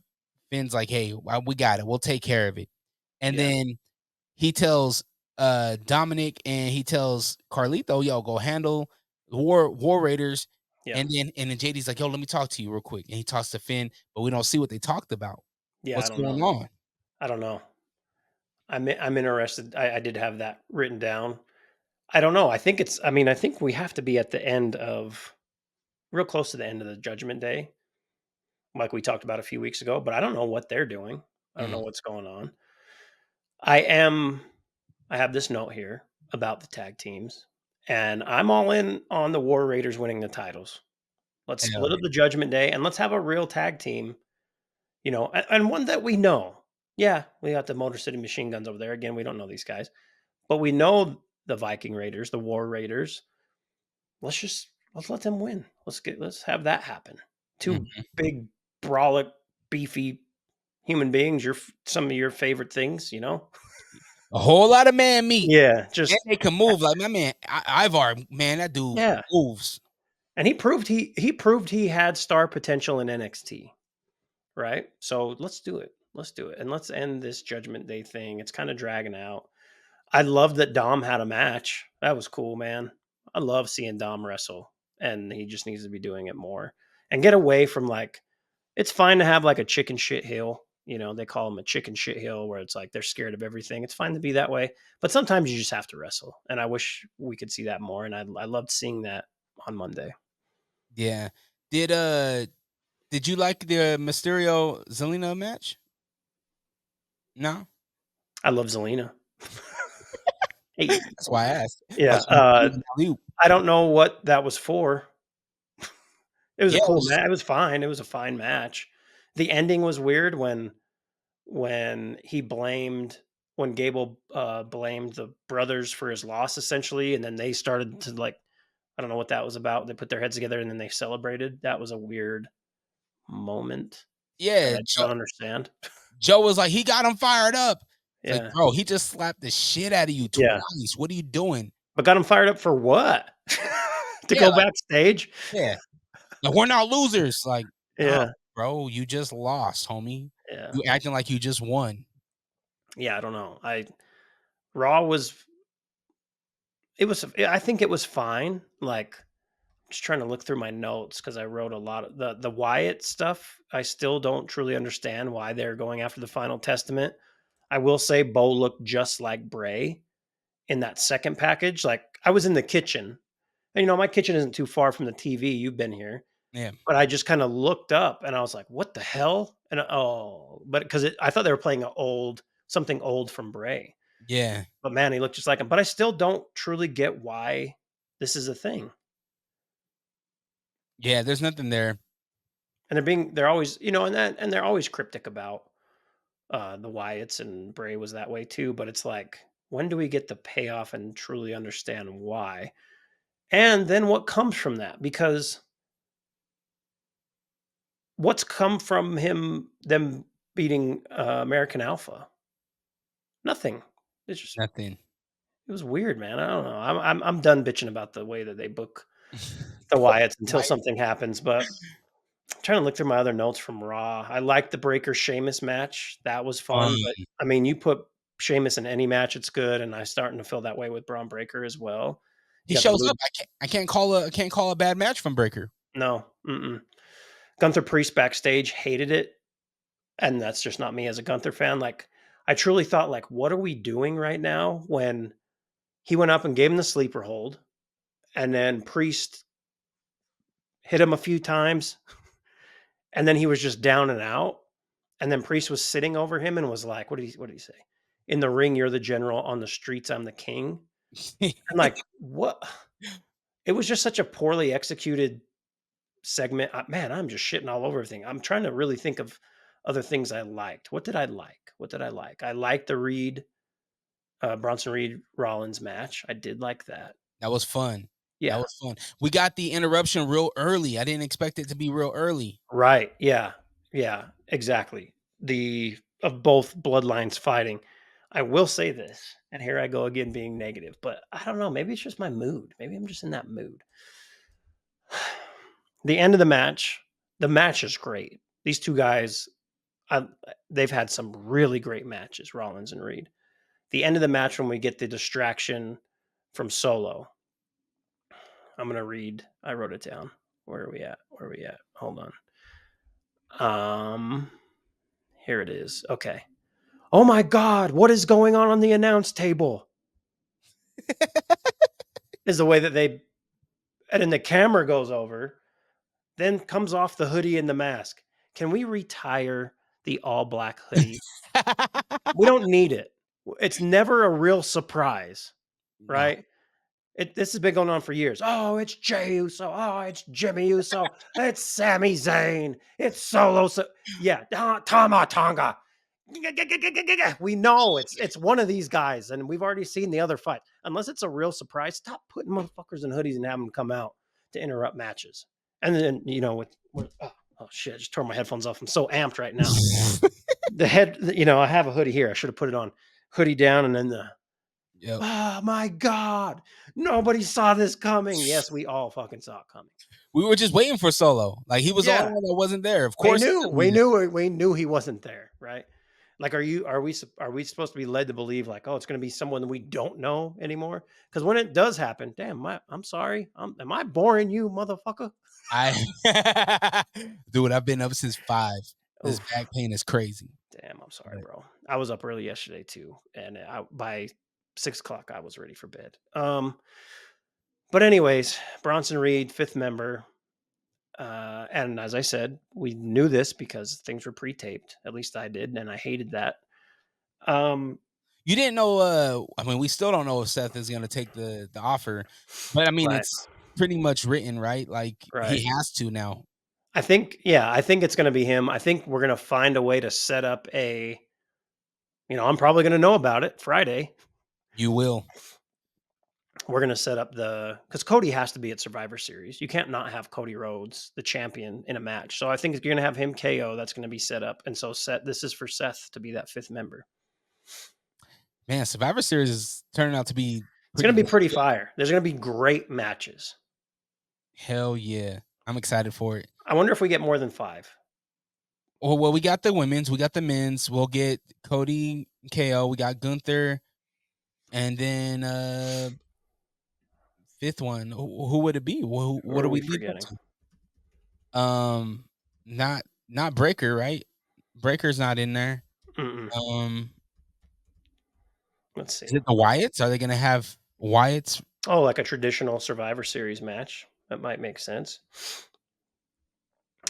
[SPEAKER 1] Finn's like, "Hey, we got it. We'll take care of it." And
[SPEAKER 2] yeah.
[SPEAKER 1] then he tells Dominic and he tells Carlito, "Yo, go handle the War Raiders."
[SPEAKER 2] Yeah.
[SPEAKER 1] And then JD's like, "Yo, let me talk to you real quick." And he talks to Finn, but we don't see what they talked about.
[SPEAKER 2] Yeah, I
[SPEAKER 1] What's
[SPEAKER 2] don't
[SPEAKER 1] going
[SPEAKER 2] know.
[SPEAKER 1] on?
[SPEAKER 2] I don't know. I'm interested. I did have that written down. I don't know. I think we have to be at the end of real close to the end of the judgment day, like we talked about a few weeks ago, but I don't know what they're doing. I don't know
[SPEAKER 1] Mm,
[SPEAKER 2] what's going on. I am I have this note here about the tag teams, and I'm all in on the War Raiders winning the titles. Let's
[SPEAKER 1] hell
[SPEAKER 2] split
[SPEAKER 1] yeah.
[SPEAKER 2] up the judgment day and let's have a real tag team, and one that we know. Yeah, we got the Motor City Machine Guns over there. Again, we don't know these guys, but we know the Viking Raiders, the War Raiders. Let's let them win. Let's have that happen. Two
[SPEAKER 1] Mhm.
[SPEAKER 2] big, brolic, beefy human beings. Some of your favorite things.
[SPEAKER 1] A whole lot of man meat.
[SPEAKER 2] Yeah,
[SPEAKER 1] And
[SPEAKER 2] just
[SPEAKER 1] they can move like my man Ivar, man, that dude
[SPEAKER 2] yeah.
[SPEAKER 1] moves.
[SPEAKER 2] And he proved he had star potential in NXT, right? So let's do it. Let's do it. And let's end this Judgment Day thing. It's kind of dragging out. I love that Dom had a match. That was cool, man. I love seeing Dom wrestle, and he just needs to be doing it more and get away from like it's fine to have like a chicken shit hill. They call them a chicken shit hill where it's like they're scared of everything. It's fine to be that way, but sometimes you just have to wrestle. And I wish we could see that more. And I loved seeing that on Monday.
[SPEAKER 1] Yeah. Did did you like the Mysterio Zelina match? No?
[SPEAKER 2] I love Zelina. Hey,
[SPEAKER 1] That's why I asked.
[SPEAKER 2] yeah.
[SPEAKER 1] Like you alley-oop.
[SPEAKER 2] I don't know what that was for. It was a
[SPEAKER 1] Yeah, it
[SPEAKER 2] cool
[SPEAKER 1] was
[SPEAKER 2] match. It was fine. It was a fine match. The ending was weird when he blamed when Gable blamed the brothers for his loss essentially, and then they started to like I don't know what that was about. They put their heads together and then they celebrated. That was a weird moment that
[SPEAKER 1] yeah,
[SPEAKER 2] I don't understand.
[SPEAKER 1] Joe was like, "He got him fired up." It's like,
[SPEAKER 2] Yeah,
[SPEAKER 1] "Bro, he just slapped the shit out of you
[SPEAKER 2] yeah.
[SPEAKER 1] twice. What are you doing?"
[SPEAKER 2] But got him fired up for what? To
[SPEAKER 1] Yeah,
[SPEAKER 2] go
[SPEAKER 1] like,
[SPEAKER 2] backstage?
[SPEAKER 1] yeah. Like, "We're not losers." Like, "Nah,
[SPEAKER 2] Yeah,
[SPEAKER 1] bro, you just lost, homie.
[SPEAKER 2] yeah,
[SPEAKER 1] You acting like you just won."
[SPEAKER 2] yeah. I don't know. Raw was I think it was fine. Like just trying to look through my notes because I wrote a lot of the Wyatt stuff. I still don't truly understand why they're going after the Final Testament. I will say Bo looked just like Bray in that second package. Like I was in the kitchen. And, my kitchen isn't too far from the TV. You've been here.
[SPEAKER 1] Yeah.
[SPEAKER 2] But I just kind of looked up and I was like, what the hell? And but because I thought they were playing something old from Bray.
[SPEAKER 1] Yeah.
[SPEAKER 2] But man, he looked just like him. But I still don't truly get why this is a thing.
[SPEAKER 1] Yeah, there's nothing there.
[SPEAKER 2] And they're always, and they're always cryptic about the Wyatts, and Bray was that way too. But it's like, when do we get the payoff and truly understand why? And then what comes from that? Because what's come from them beating American Alpha? Nothing. It's just
[SPEAKER 1] Nothing.
[SPEAKER 2] it was weird, man. I don't know. I'm done bitching about the way that they book the Wyatts until
[SPEAKER 1] Why?
[SPEAKER 2] something happens. But I'm trying to look through my other notes from Raw. I liked the Breaker Sheamus match. That was
[SPEAKER 1] Um,
[SPEAKER 2] fun. But I mean, you put Sheamus in any match, it's good. And I'm starting to feel that way with Braun Breaker as well.
[SPEAKER 1] he
[SPEAKER 2] You got the
[SPEAKER 1] shows
[SPEAKER 2] move.
[SPEAKER 1] up. I can't call a bad match from Breaker.
[SPEAKER 2] No. Mm-mm. Gunther Priest backstage hated it. And that's just not me as a Gunther fan. Like, I truly thought, like, what are we doing right now? When he went up and gave him the sleeper hold, and then Priest hit him a few times, and then he was just down and out. And then Priest was sitting over him and was like, what did he say? In the ring, you're the general. On the streets, I'm the king. I'm like, what? It was just such a poorly executed segment. Man, I'm just shitting all over everything. I'm trying to really think of other things I liked. What did I like? What did I like? I liked the Bronson Reed Rollins match. I did like that.
[SPEAKER 1] That was fun.
[SPEAKER 2] Yeah.
[SPEAKER 1] That was fun. We got the interruption real early. I didn't expect it to be real early.
[SPEAKER 2] Right. Yeah. Yeah. Exactly. Of both bloodlines fighting. I will say this, and here I go again being negative, but I don't know. Maybe it's just my mood. Maybe I'm just in that mood. The end of the match is great. These two guys, they've had some really great matches, Rollins and Reed. The end of the match when we get the distraction from Solo. I'm going to read. I wrote it down. Where are we at? Hold on. Here it is. Okay. Oh my God, what is going on the announce table? Is the way that and then the camera goes over, then comes off the hoodie and the mask. Can we retire the all black hoodie? We don't need it. It's never a real surprise, right?
[SPEAKER 1] No.
[SPEAKER 2] This has been going on for years. Oh, it's Jey Uso. Oh, it's Jimmy Uso. It's Sami Zayn. It's Solo. Yeah, Tama Tonga. We know it's one of these guys, and we've already seen the other fight. Unless it's a real surprise, stop putting motherfuckers in hoodies and have them come out to interrupt matches. And then oh shit, I just tore my headphones off. I'm so amped right now. I have a hoodie here. I should have put it on. Hoodie down, and then
[SPEAKER 1] Yep.
[SPEAKER 2] oh my God, nobody saw this coming. Yes, we all fucking saw it coming.
[SPEAKER 1] We were just waiting for Solo. Like he was the only one that wasn't there. Of course,
[SPEAKER 2] we knew he wasn't there, right? Like, are we supposed to be led to believe like, oh, it's going to be someone that we don't know anymore? Because when it does happen, damn, I'm sorry, am I boring you, motherfucker?
[SPEAKER 1] Dude, I've been up since 5. This back pain is crazy.
[SPEAKER 2] Damn, I'm sorry, bro. I was up early yesterday too, and by 6 o'clock I was ready for bed. But anyways, Bronson Reed, 5th member. And as I said, we knew this because things were pre-taped. At least I did, and I hated that.
[SPEAKER 1] You didn't know. I mean, we still don't know if Seth is going to take the offer, but I mean, it's pretty much written, right? Like he has to now.
[SPEAKER 2] I think it's going to be him. I think we're going to find a way to set up I'm probably going to know about it Friday.
[SPEAKER 1] You will.
[SPEAKER 2] We're going to set up because Cody has to be at Survivor Series. You can't not have Cody Rhodes, the champion, in a match. So I think you're going to have him KO. That's going to be set up. And so this is for Seth to be that 5th member.
[SPEAKER 1] Man, Survivor Series is turning out to be...
[SPEAKER 2] It's going to be pretty fire. There's going to be great matches.
[SPEAKER 1] Hell yeah. I'm excited for it.
[SPEAKER 2] I wonder if we get more than 5.
[SPEAKER 1] Well, we got the women's. We got the men's. We'll get Cody KO. We got Gunther. And then... 5th one, who would it be? What are we forgetting? Not Breaker, right? Breaker's not in there.
[SPEAKER 2] Let's see.
[SPEAKER 1] Is it the Wyatts? Are they going to have Wyatts?
[SPEAKER 2] Oh, like a traditional Survivor Series match. That might make sense.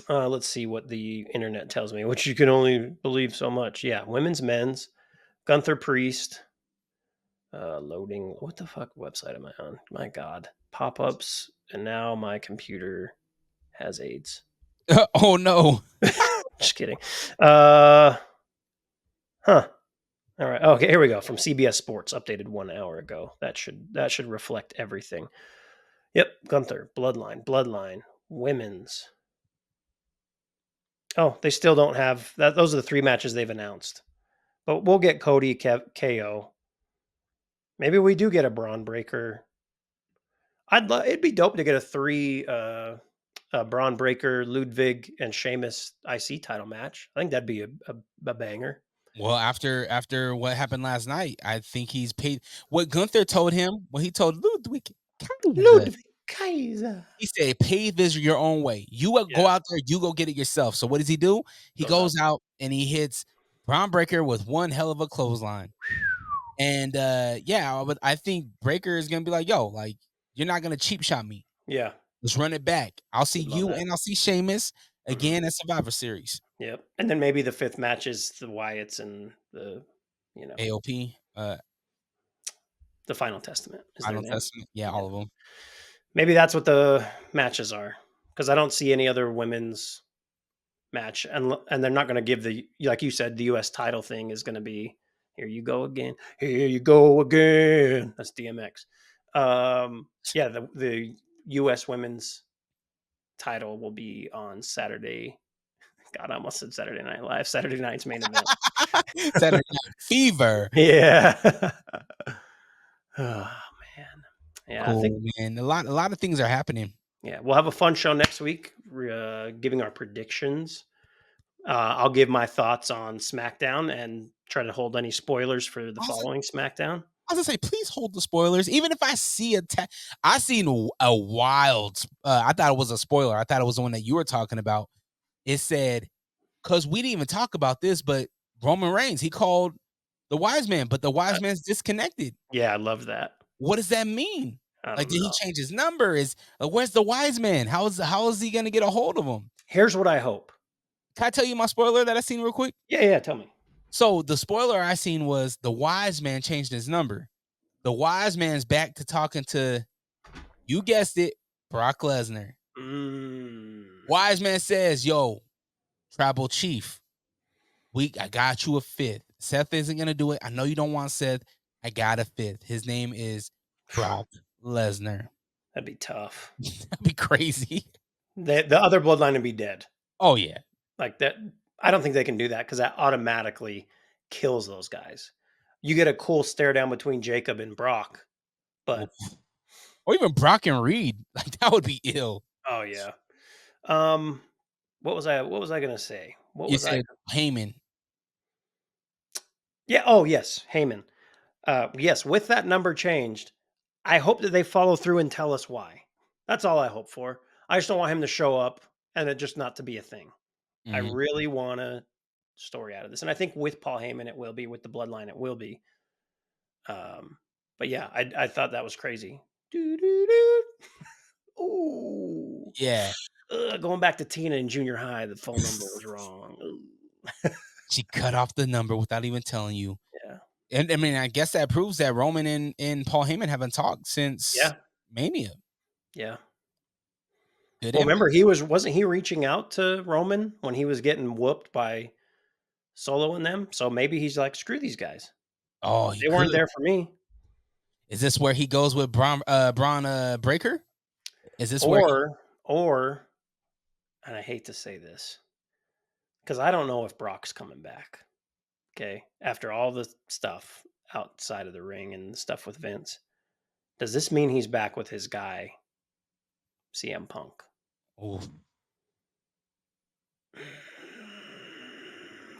[SPEAKER 2] Let's see what the internet tells me, which you can only believe so much. Yeah, women's, men's, Gunther, Priest. Loading. What the fuck website am I on? My God. Pop-ups. And now my computer has AIDS.
[SPEAKER 1] Oh, no.
[SPEAKER 2] Just kidding. All right. Okay, here we go. From CBS Sports, updated 1 hour ago. That should reflect everything. Yep. Gunther. Bloodline. Women's. Oh, they still don't have that. Those are the 3 matches they've announced. But we'll get Cody KO. Maybe we do get a Braun Breaker. It'd be dope to get a 3 Braun Breaker, Ludwig, and Sheamus IC title match. I think that'd be a banger.
[SPEAKER 1] Well, after what happened last night, I think he's paid. What Gunther told him, what he told Ludwig
[SPEAKER 2] Kaiser.
[SPEAKER 1] He said, pay this your own way. You go out there, you go get it yourself. So what does he do? He goes out and he hits Braun Breaker with one hell of a clothesline. And but I think Breaker is gonna be like, yo, like you're not gonna cheap shot me.
[SPEAKER 2] Yeah.
[SPEAKER 1] Let's run it back. I'll see
[SPEAKER 2] Would love
[SPEAKER 1] you
[SPEAKER 2] that.
[SPEAKER 1] and I'll see Sheamus
[SPEAKER 2] Mhm.
[SPEAKER 1] again at Survivor Series.
[SPEAKER 2] Yep. And then maybe the 5th match is the Wyatts and the,
[SPEAKER 1] AOP,
[SPEAKER 2] the Final Testament is their
[SPEAKER 1] Final
[SPEAKER 2] name.
[SPEAKER 1] Testament. Yeah,
[SPEAKER 2] Yeah.
[SPEAKER 1] all of them.
[SPEAKER 2] Maybe that's what the matches are, because I don't see any other women's match, and they're not going to give the, like you said, the U.S. title thing is going to be, here you go again, here you go again. That's DMX. Yeah, the U.S. women's title will be on Saturday. God, I almost said Saturday Night Live. Saturday night's main event.
[SPEAKER 1] Saturday Night Fever.
[SPEAKER 2] Yeah. Oh man. Yeah, I think.
[SPEAKER 1] Cool, man. A lot of things are happening.
[SPEAKER 2] Yeah, we'll have a fun show next week, giving our predictions. I'll give my thoughts on SmackDown and try to hold any spoilers for the
[SPEAKER 1] Also,
[SPEAKER 2] following SmackDown.
[SPEAKER 1] I was gonna say, please hold the spoilers. Even if I see I seen a wild. I thought it was a spoiler. I thought it was the one that you were talking about. It said, because we didn't even talk about this, but Roman Reigns, he called the wise man, but the wise man's disconnected.
[SPEAKER 2] Yeah, I love that.
[SPEAKER 1] What does that mean?
[SPEAKER 2] I
[SPEAKER 1] Like,
[SPEAKER 2] don't
[SPEAKER 1] did he
[SPEAKER 2] know.
[SPEAKER 1] change his number? Where's the wise man? How is he gonna get a hold of him?
[SPEAKER 2] Here's what I hope.
[SPEAKER 1] Can I tell you my spoiler that I seen real quick?
[SPEAKER 2] Yeah, tell me.
[SPEAKER 1] So the spoiler I seen was the wise man changed his number. The wise man's back to talking to, you guessed it, Brock Lesnar. Wise man says, yo, tribal chief, I got you a 5th. Seth isn't gonna do it. I know you don't want Seth. I got a 5th. His name is Brock Lesnar.
[SPEAKER 2] That'd be tough.
[SPEAKER 1] That'd be crazy.
[SPEAKER 2] The other bloodline would be dead.
[SPEAKER 1] Oh yeah.
[SPEAKER 2] Like that. I don't think they can do that, because that automatically kills those guys. You get a cool stare down between Jacob and Brock, but
[SPEAKER 1] Or even Brock and Reed. Like, that would be ill.
[SPEAKER 2] oh yeah. What was I gonna say? What
[SPEAKER 1] You
[SPEAKER 2] was I?
[SPEAKER 1] said Heyman.
[SPEAKER 2] Yeah. Oh yes, Heyman. Yes, with that number changed, I hope that they follow through and tell us why. That's all I hope for. I just don't want him to show up and it just not to be a thing. I
[SPEAKER 1] Mhm.
[SPEAKER 2] really want a story out of this, and I think with Paul Heyman it will be. With the Bloodline, it will be. But yeah, I thought that was crazy. Doo-doo-doo. Ooh.
[SPEAKER 1] Yeah.
[SPEAKER 2] Going back to Tina in junior high, the phone number was wrong. Ooh.
[SPEAKER 1] She cut off the number without even telling you.
[SPEAKER 2] Yeah.
[SPEAKER 1] And I mean, I guess that proves that Roman and Paul Heyman haven't talked since
[SPEAKER 2] Yeah.
[SPEAKER 1] Mania.
[SPEAKER 2] Yeah.
[SPEAKER 1] Good
[SPEAKER 2] Well,
[SPEAKER 1] impact.
[SPEAKER 2] remember wasn't he reaching out to Roman when he was getting whooped by Solo and them? So maybe he's like, screw these guys.
[SPEAKER 1] Oh, he
[SPEAKER 2] They weren't
[SPEAKER 1] could.
[SPEAKER 2] there for me.
[SPEAKER 1] Is this where he goes with Braun Breaker? Is this where
[SPEAKER 2] Or, and I hate to say this, because I don't know if Brock's coming back. Okay. After all the stuff outside of the ring and stuff with Vince, does this mean he's back with his guy, CM Punk?
[SPEAKER 1] Ooh.
[SPEAKER 2] I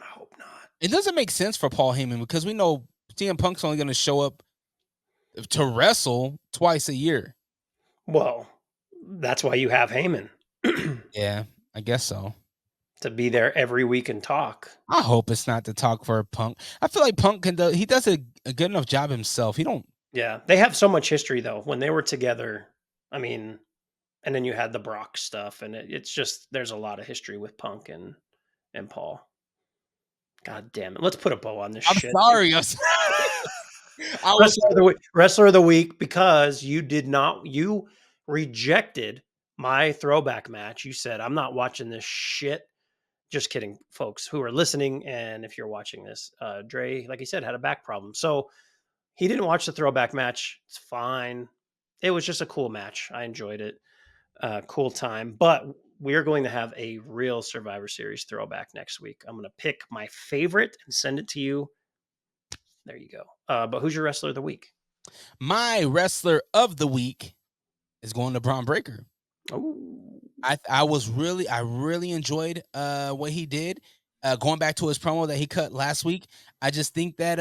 [SPEAKER 2] hope not.
[SPEAKER 1] It doesn't make sense for Paul Heyman because we know CM Punk's only going to show up to wrestle twice a year.
[SPEAKER 2] Well, that's why you have Heyman.
[SPEAKER 1] Yeah, I guess so.
[SPEAKER 2] To be there every week and talk.
[SPEAKER 1] I hope it's not to talk for Punk. I feel like Punk he does a good enough job himself. He don't.
[SPEAKER 2] Yeah, they have so much history though. When they were together, I mean, and then you had the Brock stuff, and it's just there's a lot of history with Punk and Paul. God damn it! Let's put a bow on this
[SPEAKER 1] I'm
[SPEAKER 2] shit.
[SPEAKER 1] sorry.
[SPEAKER 2] Wrestler of the week, because you rejected my throwback match. You said, I'm not watching this shit. Just kidding, folks who are listening. And if you're watching this, Dre, like he said, had a back problem. So he didn't watch the throwback match. It's fine. It was just a cool match. I enjoyed it. Cool time. But we are going to have a real Survivor Series throwback next week. I'm going to pick my favorite and send it to you. There you go. But who's your wrestler of the week?
[SPEAKER 1] My wrestler of the week is going to Braun Breaker.
[SPEAKER 2] Oh,
[SPEAKER 1] I really enjoyed what he did. Going back to his promo that he cut last week, I just think that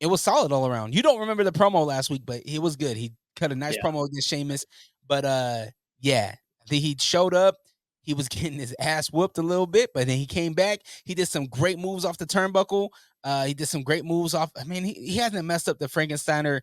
[SPEAKER 1] it was solid all around. You don't remember the promo last week, but it was good. He cut a nice promo against Sheamus. But yeah, I think he showed up. He was getting his ass whooped a little bit, but then he came back. He did some great moves off the turnbuckle. He did some great moves off. I mean, he hasn't messed up the Frankensteiner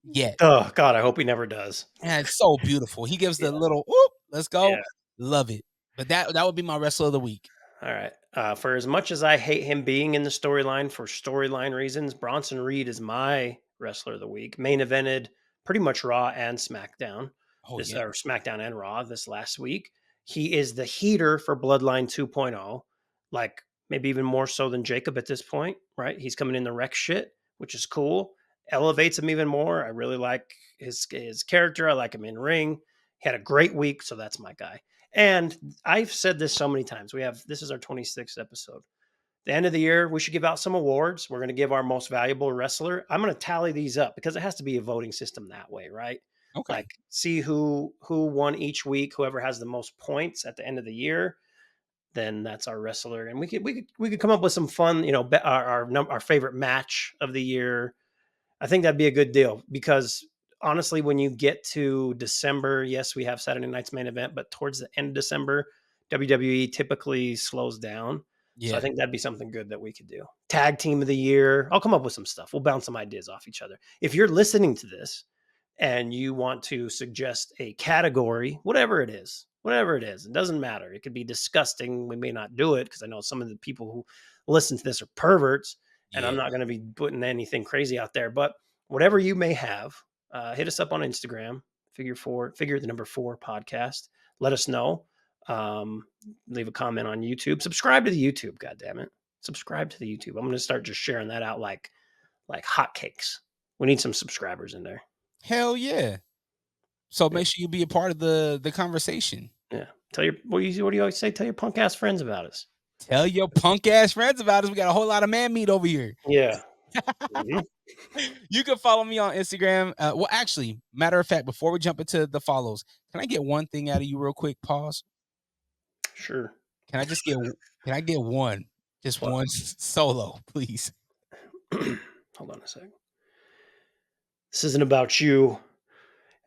[SPEAKER 1] yet.
[SPEAKER 2] Oh God, I hope he never does.
[SPEAKER 1] And it's so beautiful. He gives the
[SPEAKER 2] Yeah.
[SPEAKER 1] little whoop, let's go.
[SPEAKER 2] Yeah.
[SPEAKER 1] Love it. But that would be my wrestler of the week.
[SPEAKER 2] All right. For as much as I hate him being in the storyline for storyline reasons, Bronson Reed is my wrestler of the week. Main evented pretty much Raw and SmackDown.
[SPEAKER 1] Oh yeah.
[SPEAKER 2] Or SmackDown and Raw this last week. He is the heater for Bloodline 2.0, like maybe even more so than Jacob at this point, right? He's coming in to wreck shit, which is cool. Elevates him even more. I really like his character. I like him in ring. He had a great week, so that's my guy. And I've said this so many times. This is our 26th episode. The end of the year, we should give out some awards. We're going to give our most valuable wrestler. I'm going to tally these up because it has to be a voting system that way, right?
[SPEAKER 1] Okay.
[SPEAKER 2] Like see who won each week. Whoever has the most points at the end of the year, then that's our wrestler. And we could come up with some fun, our favorite match of the year. I think that'd be a good deal because honestly, when you get to December, yes, we have Saturday night's main event, but towards the end of December, WWE typically slows down. So I
[SPEAKER 1] Yeah.
[SPEAKER 2] think that'd be something good that we could do. Tag team of the year. I'll come up with some stuff. We'll bounce some ideas off each other. If you're listening to this and you want to suggest a category, whatever it is, it doesn't matter. It could be disgusting. We may not do it because I know some of the people who listen to this are perverts, and I'm
[SPEAKER 1] Yeah.
[SPEAKER 2] not going to be putting anything crazy out there. But whatever you may have, hit us up on Instagram, figure the number 4 podcast. Let us know. Leave a comment on YouTube. Subscribe to the YouTube. God damn it. Subscribe to the YouTube. I'm going to start just sharing that out like hotcakes. We need some subscribers in there.
[SPEAKER 1] Hell yeah. So make sure you be a part of the conversation.
[SPEAKER 2] Yeah. What do you always say? Tell your punk ass friends about us.
[SPEAKER 1] Tell your punk ass friends about us. We got a whole lot of man meat over here.
[SPEAKER 2] Yeah. Mhm.
[SPEAKER 1] You can follow me on Instagram. Well, actually, matter of fact, before we jump into the follows, can I get one thing out of you real quick? Pause.
[SPEAKER 2] Sure.
[SPEAKER 1] Can I get one? Just
[SPEAKER 2] What?
[SPEAKER 1] one solo, please.
[SPEAKER 2] Hold on a second. This isn't about you.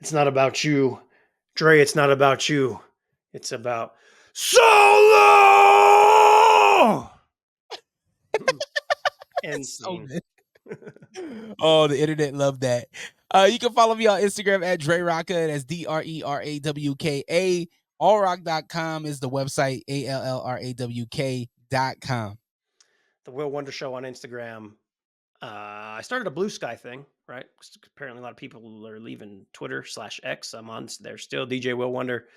[SPEAKER 2] It's not about you. Dre, it's not about you. It's about Solo! End
[SPEAKER 1] So
[SPEAKER 2] scene.
[SPEAKER 1] good. Oh, the internet loved that. You can follow me on Instagram at Dre Rocka. That's DRERAWKA. Allrock.com is the website, ALLRAWK.com.
[SPEAKER 2] The Will Wonder Show on Instagram. I started a Blue Sky thing, right? 'Cause apparently a lot of people are leaving Twitter/X. I'm on there still, DJ Will Wonder.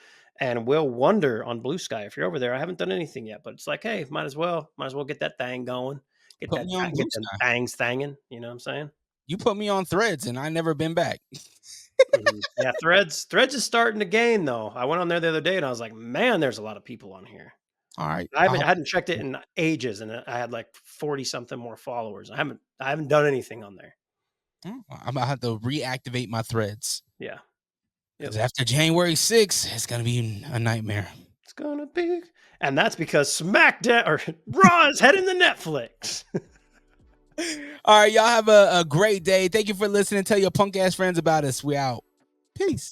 [SPEAKER 2] And Will Wonder on Blue Sky. If you're over there, I haven't done anything yet, but it's like, hey, might as well get that thing going. Get
[SPEAKER 1] Put me on Blue
[SPEAKER 2] them
[SPEAKER 1] Sky.
[SPEAKER 2] bangs thanging. You know what I'm saying?
[SPEAKER 1] You put me on Threads, and I never been back.
[SPEAKER 2] Yeah, Threads is starting to gain though. I went on there the other day and I was like, man, there's a lot of people on here.
[SPEAKER 1] All right,
[SPEAKER 2] I hadn't checked it in ages, and I had like 40 something more followers. I haven't done anything on there.
[SPEAKER 1] I'm gonna have to reactivate my Threads.
[SPEAKER 2] Yeah.
[SPEAKER 1] Because after January 6th, it's gonna be a nightmare.
[SPEAKER 2] It's gonna be, and that's because Smackdown or Raw is heading to Netflix.
[SPEAKER 1] All right, y'all have a great day. Thank you for listening. Tell your punk ass friends about us. We out. Peace.